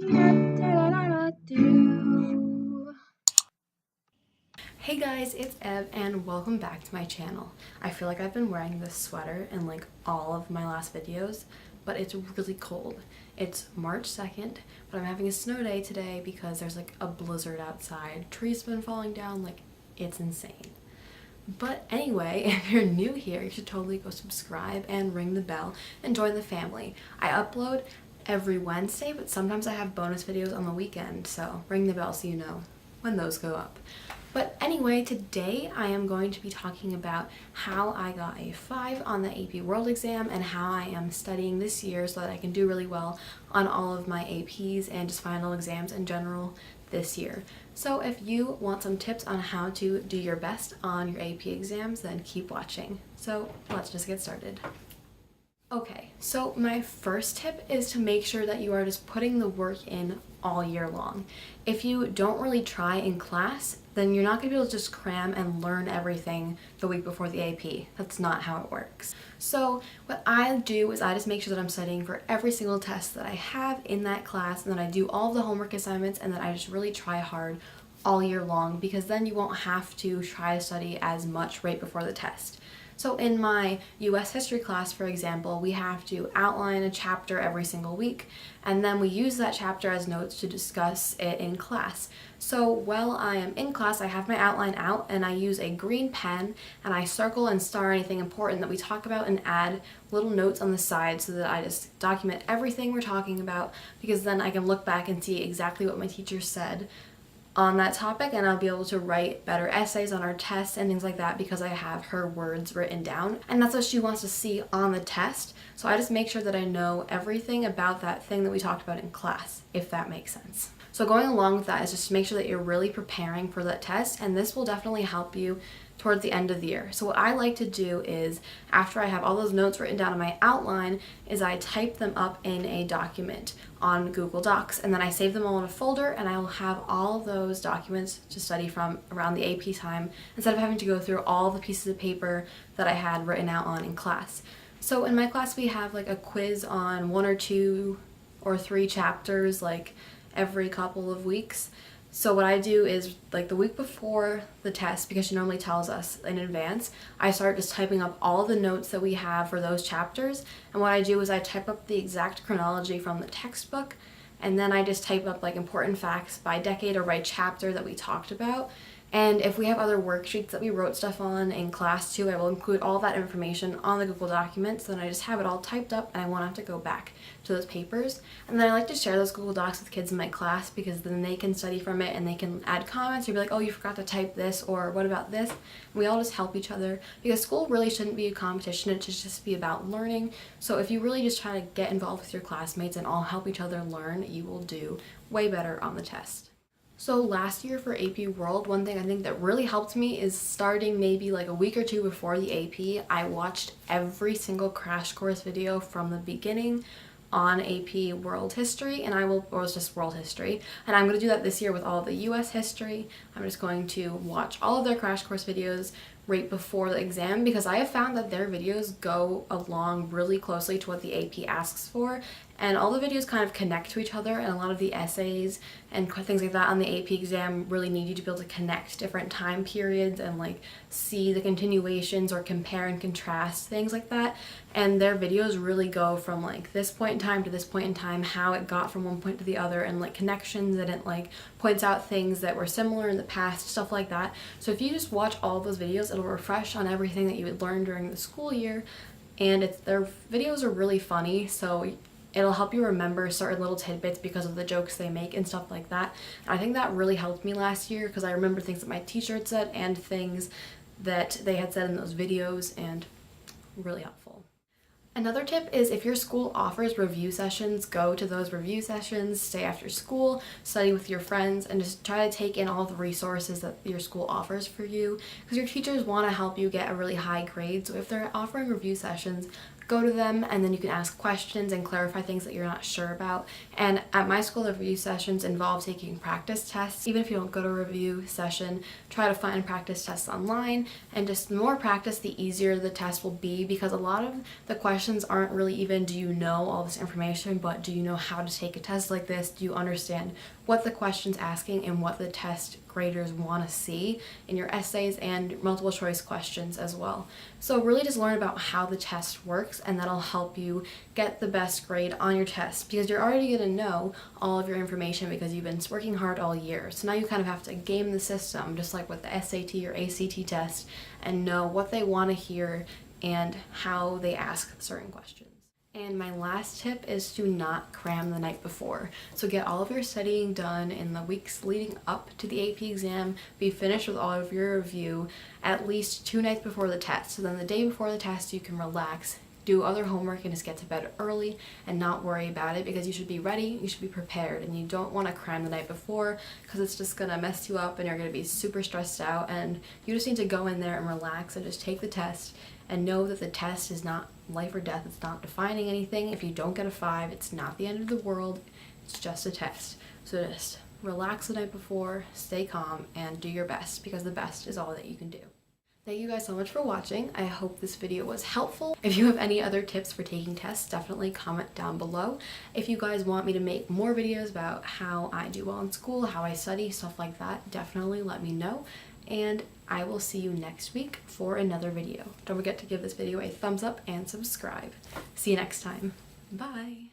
Hey guys, it's Ev and welcome back to my channel. I feel like I've been wearing this sweater in like all of my last videos, but it's really cold. It's March 2nd, but I'm having a snow day today because there's like a blizzard outside. Trees have been falling down, like it's insane. But anyway, if you're new here, you should totally go subscribe and ring the bell and join the family. I upload every Wednesday, but sometimes I have bonus videos on the weekend, so ring the bell so you know when those go up. But anyway, today I am going to be talking about how I got a 5 on the AP World exam and how I am studying this year so that I can do really well on all of my APs and just final exams in general this year. So if you want some tips on how to do your best on your AP exams, then keep watching. So let's just get started. Okay, so my first tip is to make sure that you are just putting the work in all year long. If you don't really try in class, then you're not going to be able to just cram and learn everything the week before the AP. That's not how it works. So what I do is I just make sure that I'm studying for every single test that I have in that class, and then I do all of the homework assignments, and then I just really try hard all year long, because then you won't have to try to study as much right before the test. So in my US history class, for example, we have to outline a chapter every single week, and then we use that chapter as notes to discuss it in class. So while I am in class, I have my outline out and I use a green pen and I circle and star anything important that we talk about and add little notes on the side so that I just document everything we're talking about, because then I can look back and see exactly what my teacher said on that topic, and I'll be able to write better essays on our tests and things like that because I have her words written down, and that's what she wants to see on the test. So I just make sure that I know everything about that thing that we talked about in class, if that makes sense. So going along with that is just to make sure that you're really preparing for that test, and this will definitely help you towards the end of the year. So what I like to do is, after I have all those notes written down in my outline, is I type them up in a document on Google Docs, and then I save them all in a folder, and I will have all of those documents to study from around the AP time instead of having to go through all the pieces of paper that I had written out on in class. So in my class we have like a quiz on 1 or 2 or 3 chapters like every couple of weeks. So what I do is, like the week before the test, because she normally tells us in advance, I start just typing up all the notes that we have for those chapters. And what I do is I type up the exact chronology from the textbook, and then I just type up like important facts by decade or by chapter that we talked about. And if we have other worksheets that we wrote stuff on in class too, I will include all that information on the Google Documents. So then I just have it all typed up and I won't have to go back to those papers. And then I like to share those Google Docs with kids in my class, because then they can study from it and they can add comments or be like, oh, you forgot to type this, or what about this? And we all just help each other, because school really shouldn't be a competition. It should just be about learning. So if you really just try to get involved with your classmates and all help each other learn, you will do way better on the test. So last year for AP World, one thing I think that really helped me is starting maybe like a week or 2 before the AP, I watched every single crash course video from the beginning on AP World History, and or it was just World History, and I'm going to do that this year with all of the US history. I'm just going to watch all of their crash course videos right before the exam, because I have found that their videos go along really closely to what the AP asks for, and all the videos kind of connect to each other, and a lot of the essays and things like that on the AP exam really need you to be able to connect different time periods and like see the continuations or compare and contrast things like that. And their videos really go from like this point in time to this point in time, how it got from one point to the other, and like connections, and it like points out things that were similar in the past, stuff like that. So if you just watch all of those videos, it'll refresh on everything that you would learn during the school year, and their videos are really funny, so it'll help you remember certain little tidbits because of the jokes they make and stuff like that. And I think that really helped me last year, because I remember things that my teacher had said and things that they had said in those videos, and really helpful. Another tip is, if your school offers review sessions, go to those review sessions, stay after school, study with your friends, and just try to take in all the resources that your school offers for you, because your teachers want to help you get a really high grade. So if they're offering review sessions, go to them and then you can ask questions and clarify things that you're not sure about. And at my school, the review sessions involve taking practice tests. Even if you don't go to a review session, try to find practice tests online, and just the more practice, the easier the test will be, because a lot of the questions aren't really even do you know all this information, but do you know how to take a test like this? Do you understand what the question's asking and what the test graders want to see in your essays and multiple choice questions as well. So really just learn about how the test works, and that'll help you get the best grade on your test, because you're already going to know all of your information because you've been working hard all year. So now you kind of have to game the system, just like with the SAT or ACT test, and know what they want to hear and how they ask certain questions. And my last tip is to not cram the night before. So get all of your studying done in the weeks leading up to the AP exam. Be finished with all of your review at least 2 nights before the test. So then the day before the test you can relax, do other homework, and just get to bed early and not worry about it, because you should be ready, you should be prepared, and you don't want to cram the night before because it's just going to mess you up and you're going to be super stressed out. And you just need to go in there and relax and just take the test and know that the test is not life or death. It's not defining anything. If you don't get a 5, it's not the end of the world. It's just a test. So just relax the night before, stay calm, and do your best, because the best is all that you can do. Thank you guys so much for watching. I hope this video was helpful. If you have any other tips for taking tests, definitely comment down below. If you guys want me to make more videos about how I do well in school, how I study, stuff like that, definitely let me know. And I will see you next week for another video. Don't forget to give this video a thumbs up and subscribe. See you next time. Bye.